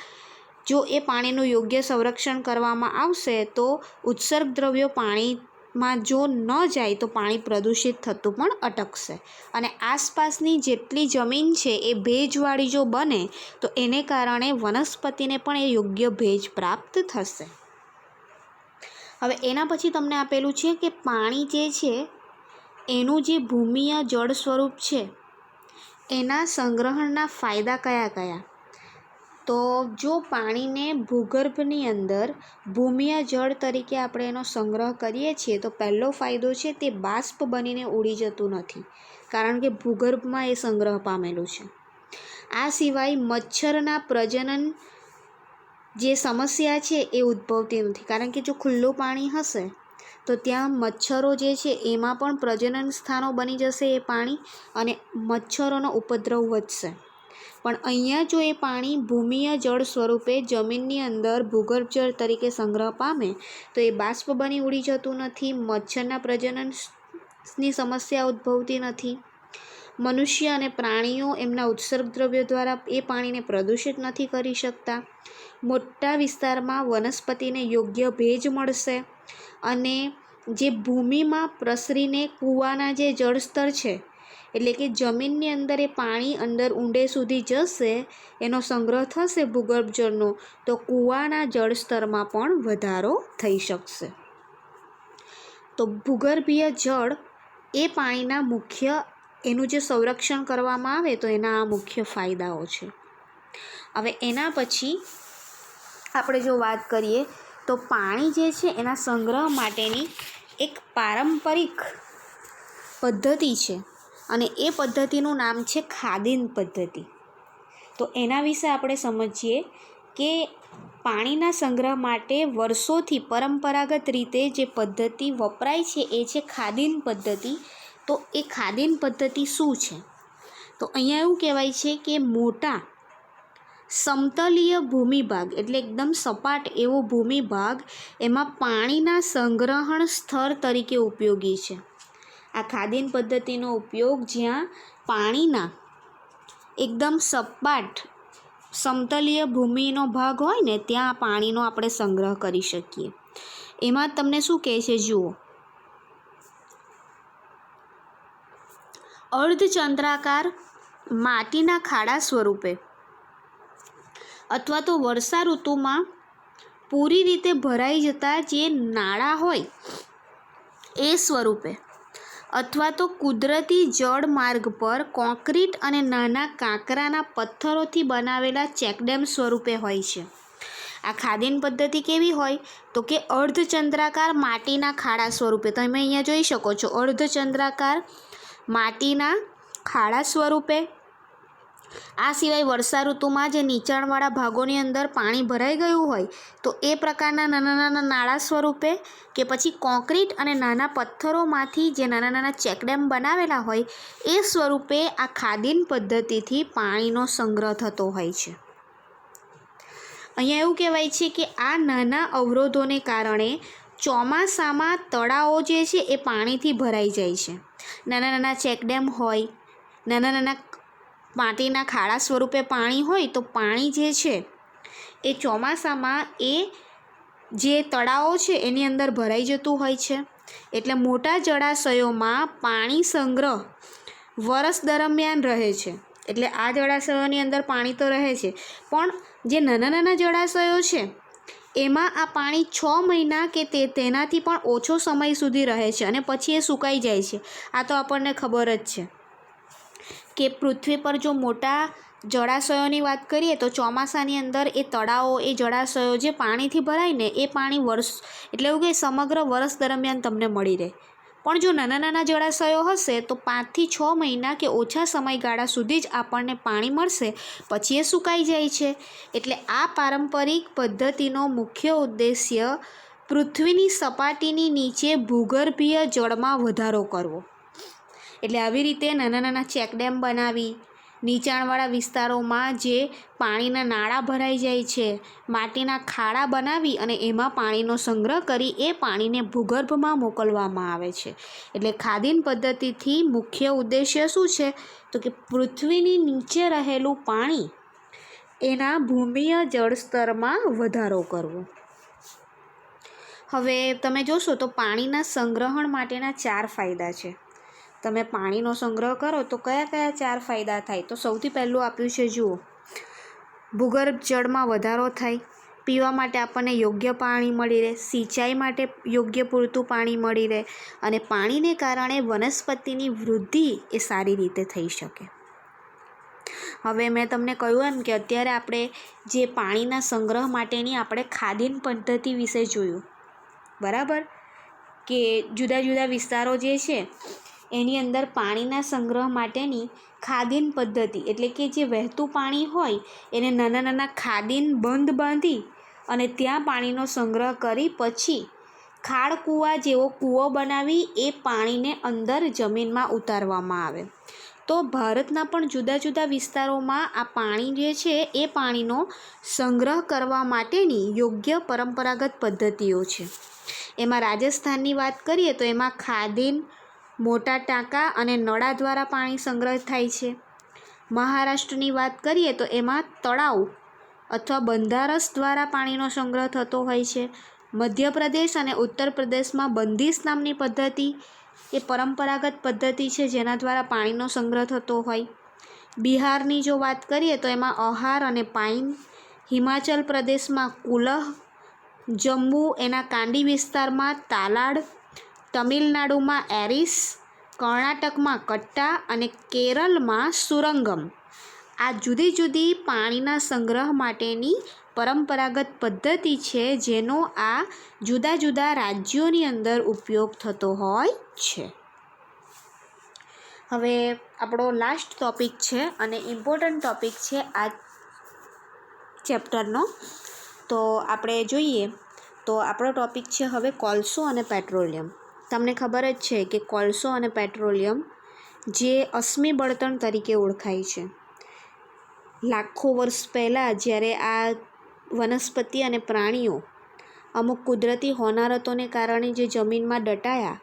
જો એ પાણીનું યોગ્ય સંરક્ષણ કરવામાં આવશે તો ઉત્સર્ગ દ્રવ્યો પાણીમાં જો ન જાય તો પાણી પ્રદૂષિત થતું પણ અટકશે અને આસપાસની જેટલી જમીન છે એ ભેજવાળી જો બને તો એને કારણે વનસ્પતિને પણ એ યોગ્ય ભેજ પ્રાપ્ત થશે. હવે એના પછી તમને આપેલું છે કે પાણી જે છે એનું જે ભૂમિય જળ સ્વરૂપ છે એના સંગ્રહણના ફાયદા કયા કયા? તો જો પાણીને ભૂગર્ભની અંદર ભૂમિય જળ તરીકે આપણે એનો સંગ્રહ કરીએ છીએ તો પહેલો ફાયદો છે તે બાષ્પ બનીને ઉડી જતું નથી, કારણ કે ભૂગર્ભમાં એ સંગ્રહ પામેલું છે. આ સિવાય મચ્છરના પ્રજનન જે સમસ્યા છે એ ઉદ્ભવતી નથી, કારણ કે જો ખુલ્લું પાણી હશે તો ત્યાં મચ્છરો જે છે એમાં પણ પ્રજનન સ્થાનો બની જશે એ પાણી અને મચ્છરોનો ઉપદ્રવ વધશે. પણ અહીંયા જો એ પાણી ભૂમિય જળ સ્વરૂપે જમીનની અંદર ભૂગર્ભ જળ તરીકે સંગ્રહ પામે તો એ બાષ્પ બની ઉડી જતું નથી, મચ્છરના પ્રજનનની સમસ્યા ઉદ્ભવતી નથી, મનુષ્ય અને પ્રાણીઓ એમના ઉત્સર્ગ દ્રવ્યો દ્વારા એ પાણીને પ્રદૂષિત નથી કરી શકતા, મોટા વિસ્તારમાં વનસ્પતિને યોગ્ય ભેજ મળશે અને જે ભૂમિમાં પ્રસરીને કૂવાના જે જળસ્તર છે એટલે કે જમીનની અંદર એ પાણી અંદર ઊંડે સુધી જશે, એનો સંગ્રહ થશે ભૂગર્ભ જળનો તો કૂવાના જળસ્તરમાં પણ વધારો થઈ શકશે. તો ભૂગર્ભીય જળ એ પાણીના મુખ્ય એનું જે સંરક્ષણ કરવામાં આવે તો એના આ મુખ્ય ફાયદાઓ છે. હવે એના પછી આપણે જો વાત કરીએ તો પાણી જે છે એના સંગ્રહ માટેની એક પારંપરિક પદ્ધતિ છે અને એ પદ્ધતિનું નામ છે ખાદિન પદ્ધતિ. તો એના વિશે આપણે સમજીએ કે પાણીના સંગ્રહ માટે વર્ષોથી પરંપરાગત રીતે જે પદ્ધતિ વપરાય છે એ છે ખાદિન પદ્ધતિ. તો એ ખાદિન પદ્ધતિ શું છે? તો અહીંયા એવું કહેવાય છે કે મોટા સમતલીય ભૂમિભાગ એટલે એકદમ સપાટ એવો ભૂમિભાગ એમાં પાણીના સંગ્રહણ સ્થળ તરીકે ઉપયોગી છે. આ ખાદિન પદ્ધતિનો ઉપયોગ જ્યાં પાણીના એકદમ સપાટ સમતલીય ભૂમિનો ભાગ હોય ને ત્યાં પાણીનો આપણે સંગ્રહ કરી શકીએ. એમાં તમને શું કહે છે જુઓ, અર્ધચંદ્રાકાર માટીના ખાડા સ્વરૂપે અથવા તો વર્ષા ઋતુમાં પૂરી રીતે ભરાઈ જતા જે નાળા હોય એ સ્વરૂપે અથવા તો કુદરતી જળ માર્ગ પર કોન્ક્રીટ અને નાના કાંકરાના પથ્થરોથી બનાવેલા ચેકડેમ સ્વરૂપે હોય છે. આ ખાદીન પદ્ધતિ કેવી હોય તો કે અર્ધચંદ્રાકાર માટીના ખાડા સ્વરૂપે. તમે અહીંયા જોઈ શકો છો અર્ધચંદ્રાકાર માટીના ખાડા સ્વરૂપે. આ સિવાય વર્ષા ઋતુમાં જે નીચાણવાળા ભાગોની અંદર પાણી ભરાઈ ગયું હોય તો એ પ્રકારના નાના નાના નાળા સ્વરૂપે કે પછી કોન્ક્રીટ અને નાના પથ્થરોમાંથી જે નાના નાના ચેકડેમ બનાવેલા હોય એ સ્વરૂપે આ ખાદીન પદ્ધતિથી પાણીનો સંગ્રહ થતો હોય છે. અહીંયા એવું કહેવાય છે કે આ નાના અવરોધોને કારણે ચોમાસામાં તળાવો જે છે એ પાણીથી ભરાઈ જાય છે. નાના નાના ચેકડેમ હોય, નાના નાના માટીના ખાડા સ્વરૂપે પાણી હોય તો પાણી જે છે એ ચોમાસામાં એ જે તળાવો છે એની અંદર ભરાઈ જતું હોય છે. એટલે મોટા જળાશયોમાં પાણી સંગ્રહ વરસ દરમિયાન રહે છે. એટલે આ જળાશયોની અંદર પાણી તો રહે છે, પણ જે નાના નાના જળાશયો છે એમાં આ પાણી 6 મહિના કે તેનાથી પણ ઓછો સમય સુધી રહે છે અને પછી એ સુકાઈ જાય છે. આ તો આપણને ખબર જ છે કે પૃથ્વી પર જો મોટા જળાશયોની વાત કરીએ તો ચોમાસાની અંદર એ તળાવો, એ જળાશયો જે પાણીથી ભરાય ને એ પાણી વર્ષ એટલે એવું કે સમગ્ર વર્ષ દરમિયાન તમને મળી રહે. પણ જો નાના નાના જળાશયો હશે તો 5 થી 6 મહિના કે ઓછા સમયગાળા સુધી જ આપણને પાણી મળશે, પછી એ સુકાઈ જાય છે. એટલે આ પારંપરિક પદ્ધતિનો મુખ્ય ઉદ્દેશ્ય પૃથ્વીની સપાટીની નીચે ભૂગર્ભીય જળમાં વધારો કરવો. એટલે આવી રીતે નાના નાના ચેકડેમ બનાવી નીચાણવાળા વિસ્તારોમાં જે પાણીના નાળા ભરાઈ જાય છે, માટીના ખાડા બનાવી અને એમાં પાણીનો સંગ્રહ કરી એ પાણીને ભૂગર્ભમાં મોકલવામાં આવે છે. એટલે ખાદીન પદ્ધતિથી મુખ્ય ઉદ્દેશ્ય શું છે તો કે પૃથ્વીની નીચે રહેલું પાણી એના ભૂમિય જળસ્તરમાં વધારો કરવો. હવે તમે જોશો તો પાણીના સંગ્રહણ માટેના 4 ફાયદા છે. તમે પાણીનો સંગ્રહ કરો તો કયા કયા 4 ફાયદા થાય? તો સૌથી પહેલું આપ્યું છે, જુઓ, ભૂગર્ભ જળમાં વધારો થાય, પીવા માટે આપણને યોગ્ય પાણી મળી રહે, સિંચાઈ માટે યોગ્ય પૂરતું પાણી મળી રહે અને પાણીને કારણે વનસ્પતિની વૃદ્ધિ એ સારી રીતે થઈ શકે. હવે મેં તમને કહ્યું એમ કે અત્યારે આપણે જે પાણીના સંગ્રહ માટેની આપણે ખાદીન પદ્ધતિ વિશે જોયું, બરાબર, કે જુદા જુદા વિસ્તારો જે છે એની અંદર પાણીના સંગ્રહ માટેની ખાદીન પદ્ધતિ એટલે કે જે વહેતું પાણી હોય એને નાના નાના ખાદીન બંધ બાંધી અને ત્યાં પાણીનો સંગ્રહ કરી પછી ખાડ કૂવા જેવો કૂવો બનાવી એ પાણીને અંદર જમીનમાં ઉતારવામાં આવે. તો ભારતના પણ જુદા જુદા વિસ્તારોમાં આ પાણી જે છે એ પાણીનો સંગ્રહ કરવા માટેની યોગ્ય પરંપરાગત પદ્ધતિઓ છે. એમાં રાજસ્થાનની વાત કરીએ તો એમાં ખાદીન મોટા ટાંકા અને નળા દ્વારા પાણી સંગ્રહ થાય છે. મહારાષ્ટ્રની વાત કરીએ તો એમાં તળાવ અથવા બંધારસ દ્વારા પાણીનો સંગ્રહ થતો હોય છે. મધ્યપ્રદેશ અને ઉત્તર પ્રદેશમાં બંદિશ નામની પદ્ધતિ એ પરંપરાગત પદ્ધતિ છે જેના દ્વારા પાણીનો સંગ્રહ થતો હોય. બિહારની જો વાત કરીએ તો એમાં અહાર અને પાઇન, હિમાચલ પ્રદેશમાં કુલહ, જમ્મુ એના કાંડી વિસ્તારમાં તાલાડ, તમિલનાડુમાં એરિસ, કર્ણાટકમાં કટ્ટા અને કેરળમાં સુરંગમ. આ જુદી જુદી પાણીના સંગ્રહ માટેની પરંપરાગત પદ્ધતિ છે જેનો આ જુદા જુદા રાજ્યોની અંદર ઉપયોગ થતો હોય છે. હવે આપણો લાસ્ટ ટૉપિક છે અને ઇમ્પોર્ટન્ટ ટૉપિક છે આ ચેપ્ટરનો. તો આપણે જોઈએ તો આપણો ટૉપિક છે હવે કોલસો અને પેટ્રોલિયમ. તમને ખબર જ છે કે કોલસો અને પેટ્રોલિયમ જે અશ્મિ બળતણ તરીકે ઓળખાય છે. લાખો વર્ષ પહેલાં જ્યારે આ વનસ્પતિ અને પ્રાણીઓ અમુક કુદરતી હોનારતોને કારણે જે જમીનમાં દટાયા,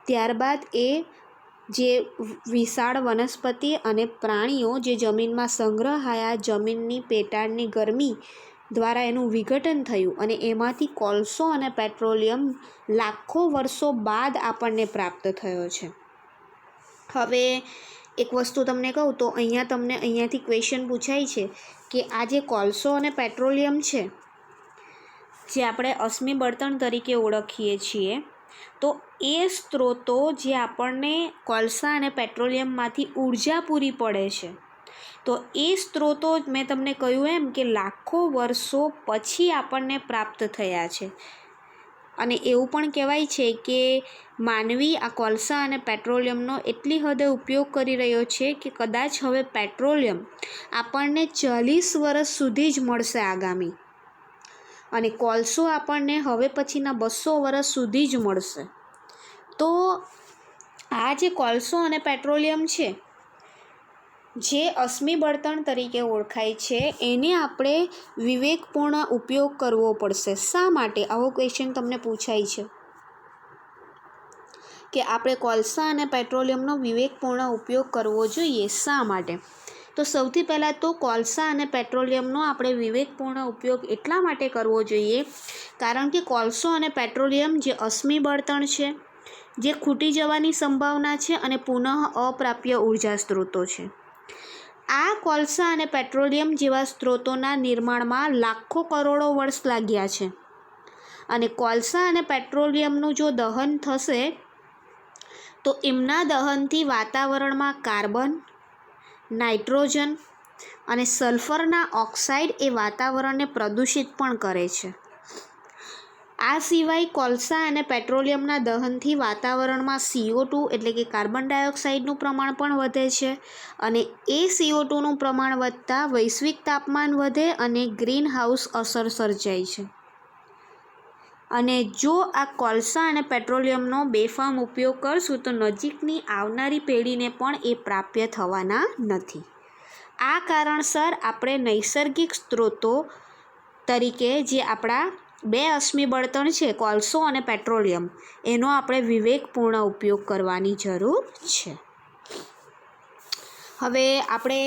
ત્યારબાદ એ જે વિશાળ વનસ્પતિ અને પ્રાણીઓ જે જમીનમાં સંગ્રહાયા, જમીનની પેટાળની ગરમી દ્વારા એનું વિઘટન થયું અને એમાંથી કોલસો અને પેટ્રોલિયમ લાખો વર્ષો બાદ આપણને પ્રાપ્ત થયો છે. હવે એક વસ્તુ તમને કહું તો અહીંયાથી ક્વેશ્ચન પૂછાય છે કે આ જે કોલસો અને પેટ્રોલિયમ છે, જે આપણે અશ્મિ બળતણ તરીકે ઓળખીએ છીએ, તો એ સ્ત્રોતો જે આપણને કોલસા અને પેટ્રોલિયમમાંથી ઉર્જા પૂરી પડે છે, તો એ સ્ત્રોતો મેં તમને કહ્યું એમ કે લાખો વર્ષો પછી આપણને પ્રાપ્ત થયા છે. અને એવું પણ કહેવાય છે કે માનવી આ કોલસા અને પેટ્રોલિયમનો એટલી હદે ઉપયોગ કરી રહ્યો છે કે કદાચ હવે પેટ્રોલિયમ આપણને 40 વર્ષ સુધી જ મળશે આગામી, અને કોલસો આપણને હવે પછીના 200 વર્ષ સુધી જ મળશે. તો આ જે કોલસો અને પેટ્રોલિયમ છે, જે અશ્મિ બળતણ તરીકે ઓળખાય છે, એને આપણે વિવેકપૂર્ણ ઉપયોગ કરવો પડશે. શા માટે? આવો ક્વેશ્ચન તમને પૂછાય છે કે આપણે કોલસા અને પેટ્રોલિયમનો વિવેકપૂર્ણ ઉપયોગ કરવો જોઈએ. શા માટે? તો સૌથી પહેલાં તો કોલસા અને પેટ્રોલિયમનો આપણે વિવેકપૂર્ણ ઉપયોગ એટલા માટે કરવો જોઈએ કારણ કે કોલસો અને પેટ્રોલિયમ જે અશ્મિ બળતણ છે, જે ખૂટી જવાની સંભાવના છે અને પુનઃ અપ્રાપ્ય ઉર્જા સ્ત્રોતો છે. આ કોલસા અને પેટ્રોલિયમ જેવા સ્ત્રોતોના નિર્માણમાં લાખો કરોડો વર્ષ લાગ્યા છે, અને કોલસા અને પેટ્રોલિયમનું જો દહન થશે તો એમના દહનથી વાતાવરણમાં કાર્બન, નાઇટ્રોજન અને સલ્ફરના ઓક્સાઇડ એ વાતાવરણને પ્રદૂષિત પણ કરે છે. આ સિવાય કોલસા અને પેટ્રોલિયમના દહનથી વાતાવરણમાં CO2 એટલે કે કાર્બન ડાયોક્સાઇડનું પ્રમાણ પણ વધે છે, અને એ CO2નું પ્રમાણ વધતા વૈશ્વિક તાપમાન વધે અને ગ્રીન હાઉસ અસર સર્જાય છે. અને જો આ કોલસા અને પેટ્રોલિયમનો બેફામ ઉપયોગ કરશું તો નજીકની આવનારી પેઢીને પણ એ પ્રાપ્ય થવાના નથી. આ કારણસર આપણે નૈસર્ગિક સ્ત્રોતો તરીકે જે આપણા 2 અશ્મિ બળતણ છે, કોલસો અને પેટ્રોલિયમ, એનો આપણે વિવેકપૂર્ણ ઉપયોગ કરવાની જરૂર છે. હવે આપણે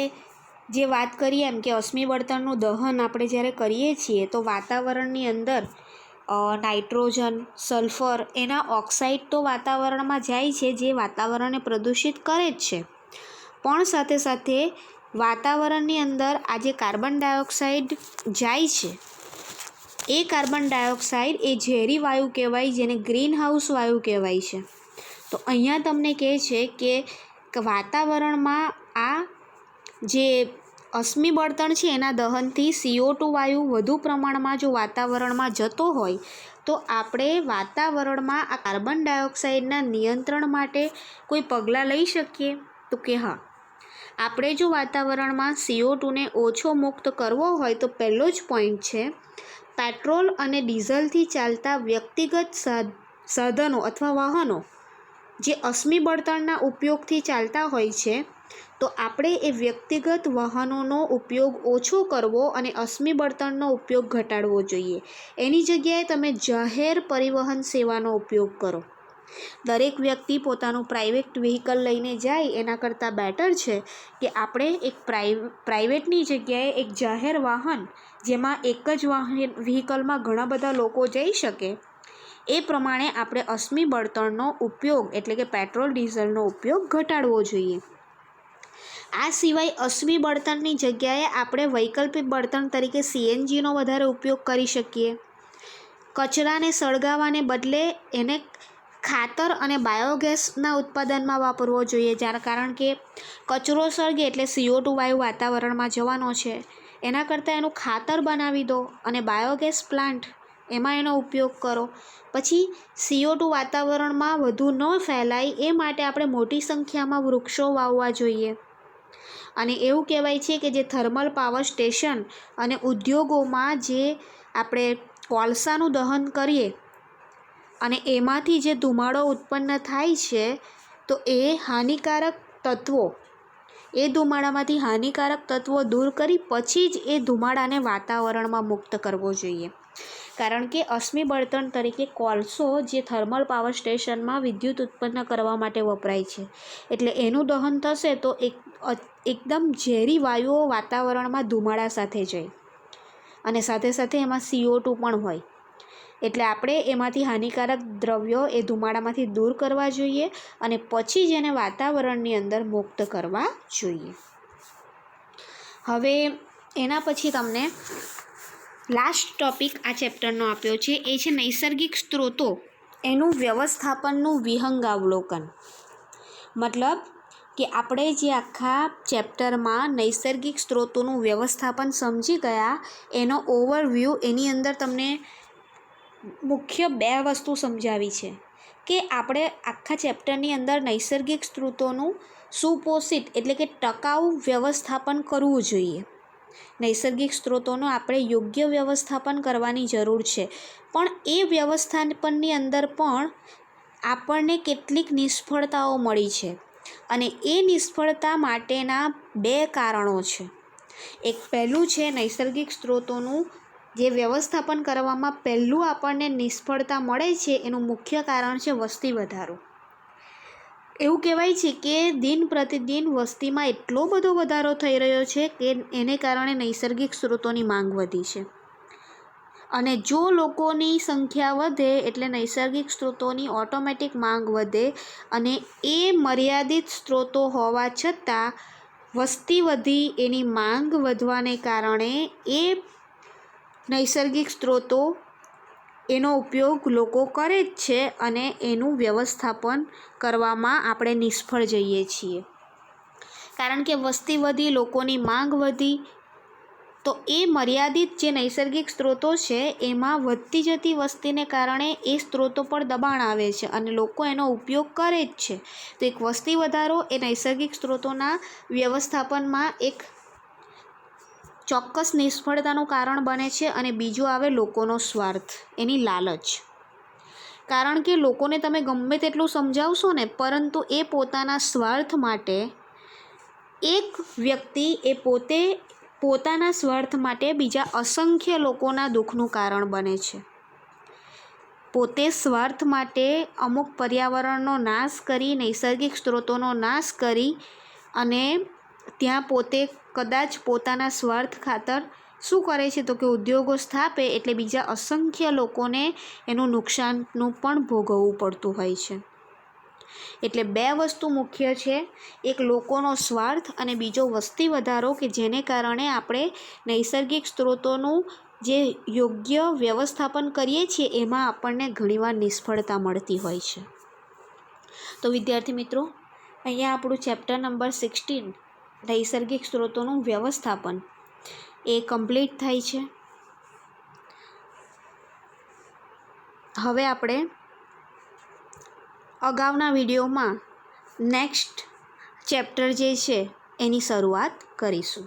જે વાત કરીએ એમ કે અશ્મિ બળતણનું દહન આપણે જ્યારે કરીએ છીએ તો વાતાવરણની અંદર નાઇટ્રોજન, સલ્ફર, એના ઓક્સાઇડ તો વાતાવરણમાં જાય છે, જે વાતાવરણને પ્રદૂષિત કરે જ છે, પણ સાથે સાથે વાતાવરણની અંદર આ જે કાર્બન ડાયોક્સાઇડ જાય છે, એ કાર્બન ડાયોક્સાઇડ એ ઝેરી વાયુ કહેવાય, જેને ગ્રીન હાઉસ વાયુ કહેવાય છે. તો અહીંયા તમને કહે છે કે વાતાવરણમાં આ જે અશ્મિ બળતણ છે એના દહનથી CO2 વાયુ વધુ પ્રમાણમાં જો વાતાવરણમાં જતો હોય તો આપણે વાતાવરણમાં આ કાર્બન ડાયોક્સાઇડના નિયંત્રણ માટે કોઈ પગલાં લઈ શકીએ? તો કે હા, આપણે જો વાતાવરણમાં CO2ને ઓછો મુક્ત કરવો હોય તો પહેલો જ પોઈન્ટ છે પેટ્રોલ અને ડીઝલથી ચાલતા વ્યક્તિગત સાધનો અથવા વાહનો જે અશ્મિ બળતણના ઉપયોગથી ચાલતા હોય છે, તો આપણે એ વ્યક્તિગત વાહનોનો ઉપયોગ ઓછો કરવો અને અશ્મિ બળતણનો ઉપયોગ ઘટાડવો જોઈએ. એની જગ્યાએ તમે જાહેર પરિવહન સેવાનો ઉપયોગ કરો. દરેક વ્યક્તિ પોતાનું પ્રાઇવેટ વ્હીકલ લઈને જાય એના કરતાં બેટર છે કે આપણે એક પ્રાઇવેટની જગ્યાએ એક જાહેર વાહન, જેમાં એક જ વ્હીકલમાં ઘણા બધા લોકો જઈ શકે, એ પ્રમાણે આપણે અશ્મિ બળતણનો ઉપયોગ એટલે કે પેટ્રોલ ડીઝલનો ઉપયોગ ઘટાડવો જોઈએ. આ સિવાય અશ્મિ બળતણની જગ્યાએ આપણે વૈકલ્પિક બળતણ તરીકે CNGનો વધારે ઉપયોગ કરી શકીએ. કચરાને સળગાવવાને બદલે એને ખાતર અને બાયોગેસના ઉત્પાદનમાં વાપરવો જોઈએ, કારણ કે કચરો સળગે એટલે CO2 વાયુ વાતાવરણમાં જવાનો છે. એના કરતાં એનું ખાતર બનાવી દો અને બાયોગેસ પ્લાન્ટ એમાં એનો ઉપયોગ કરો. પછી CO2 વાતાવરણમાં વધુ ન ફેલાય એ માટે આપણે મોટી સંખ્યામાં વૃક્ષો વાવવા જોઈએ. અને એવું કહેવાય છે કે જે થર્મલ પાવર સ્ટેશન અને ઉદ્યોગોમાં જે આપણે કોલસાનું દહન કરીએ અને એમાંથી જે ધુમાડો ઉત્પન્ન થાય છે, તો એ ધુમાડામાંથી હાનિકારક તત્વો દૂર કરી પછી જ એ ધુમાડાને વાતાવરણમાં મુક્ત કરવો જોઈએ. કારણ કે અશ્મિ બળતણ તરીકે કોલસો જે થર્મલ પાવર સ્ટેશનમાં વિદ્યુત ઉત્પન્ન કરવા માટે વપરાય છે, એટલે એનું દહન થશે તો એકદમ ઝેરી વાયુઓ વાતાવરણમાં ધુમાડા સાથે જાય અને સાથે સાથે એમાં CO2 પણ હોય. એટલે આપણે એમાંથી હાનિકારક દ્રવ્યો એ ધુમાડામાંથી દૂર કરવા જોઈએ અને પછી જ એને વાતાવરણની અંદર મુક્ત કરવા જોઈએ. હવે એના પછી તમને લાસ્ટ ટોપિક આ ચેપ્ટરનો આપ્યો છે, એ છે નૈસર્ગિક સ્ત્રોતો એનું વ્યવસ્થાપનનું વિહંગાવલોકન. મતલબ કે આપણે જે આખા ચેપ્ટરમાં નૈસર્ગિક સ્ત્રોતોનું વ્યવસ્થાપન સમજી ગયા, એનો ઓવરવ્યૂ એની અંદર તમને મુખ્ય 2 વસ્તુ સમજાવી છે કે આપણે આખા ચેપ્ટરની અંદર નૈસર્ગિક સ્ત્રોતોનું સુપોષિત એટલે કે ટકાઉ વ્યવસ્થાપન કરવું જોઈએ. નૈસર્ગિક સ્ત્રોતોનું આપણે યોગ્ય વ્યવસ્થાપન કરવાની જરૂર છે, પણ એ વ્યવસ્થાપનની અંદર પણ આપણને કેટલીક નિષ્ફળતાઓ મળી છે અને એ નિષ્ફળતા માટેના 2 કારણો છે. એક પહેલું છે નૈસર્ગિક સ્ત્રોતોનું જે વ્યવસ્થાપન કરવામાં પહેલું આપણને નિષ્ફળતા મળે છે એનું મુખ્ય કારણ છે વસ્તી વધારો. એવું કહેવાય છે કે દિન પ્રતિદિન વસ્તીમાં એટલો બધો વધારો થઈ રહ્યો છે કે એને કારણે નૈસર્ગિક સ્ત્રોતોની માંગ વધી છે અને જો લોકોની સંખ્યા વધે એટલે નૈસર્ગિક સ્ત્રોતોની ઓટોમેટિક માંગ વધે અને એ મર્યાદિત સ્ત્રોતો હોવા છતાં વસ્તી વધી એની માંગ વધવાને કારણે એ નૈસર્ગિક સ્ત્રોતો એનો ઉપયોગ લોકો કરે જ છે અને એનું વ્યવસ્થાપન કરવામાં આપણે નિષ્ફળ જઈએ છીએ. કારણ કે વસ્તી વધી, લોકોની માંગ વધી, તો એ મર્યાદિત જે નૈસર્ગિક સ્ત્રોતો છે એમાં વધતી જતી વસ્તીને કારણે એ સ્ત્રોતો પર દબાણ આવે છે અને લોકો એનો ઉપયોગ કરે જ છે. તો એક વસ્તી વધારો એ નૈસર્ગિક સ્ત્રોતોના વ્યવસ્થાપનમાં એક ચોક્કસ નિષ્ફળતાનું કારણ બને છે. અને બીજું આવે લોકોનો સ્વાર્થ, એની લાલચ. કારણ કે લોકોને તમે ગમે તેટલું સમજાવશો ને, પરંતુ એ પોતાના સ્વાર્થ માટે એક વ્યક્તિ એ પોતાના સ્વાર્થ માટે બીજા અસંખ્ય લોકોના દુઃખનું કારણ બને છે. પોતે સ્વાર્થ માટે અમુક પર્યાવરણનો નાશ કરી, નૈસર્ગિક સ્ત્રોતોનો નાશ કરી અને ત્યાં પોતે કદાચ પોતાના સ્વાર્થ ખાતર શું કરે છે તો કે ઉદ્યોગો સ્થાપે, એટલે બીજા અસંખ્ય લોકોને એનું નુકસાનનું પણ ભોગવવું પડતું હોય છે. એટલે 2 વસ્તુ મુખ્ય છે, એક લોકોનો સ્વાર્થ અને બીજો વસ્તી વધારો, કે જેને કારણે આપણે નૈસર્ગિક સ્ત્રોતોનું જે યોગ્ય વ્યવસ્થાપન કરીએ છીએ એમાં આપણને ઘણીવાર નિષ્ફળતા મળતી હોય છે. તો વિદ્યાર્થી મિત્રો, અહીંયા આપણું ચેપ્ટર નંબર 16 નૈસર્ગિક સ્ત્રોતોનું વ્યવસ્થાપન એ કમ્પ્લીટ થાય છે. હવે આપણે અગાઉના વિડીયોમાં નેક્સ્ટ ચેપ્ટર જે છે એની શરૂઆત કરીશું.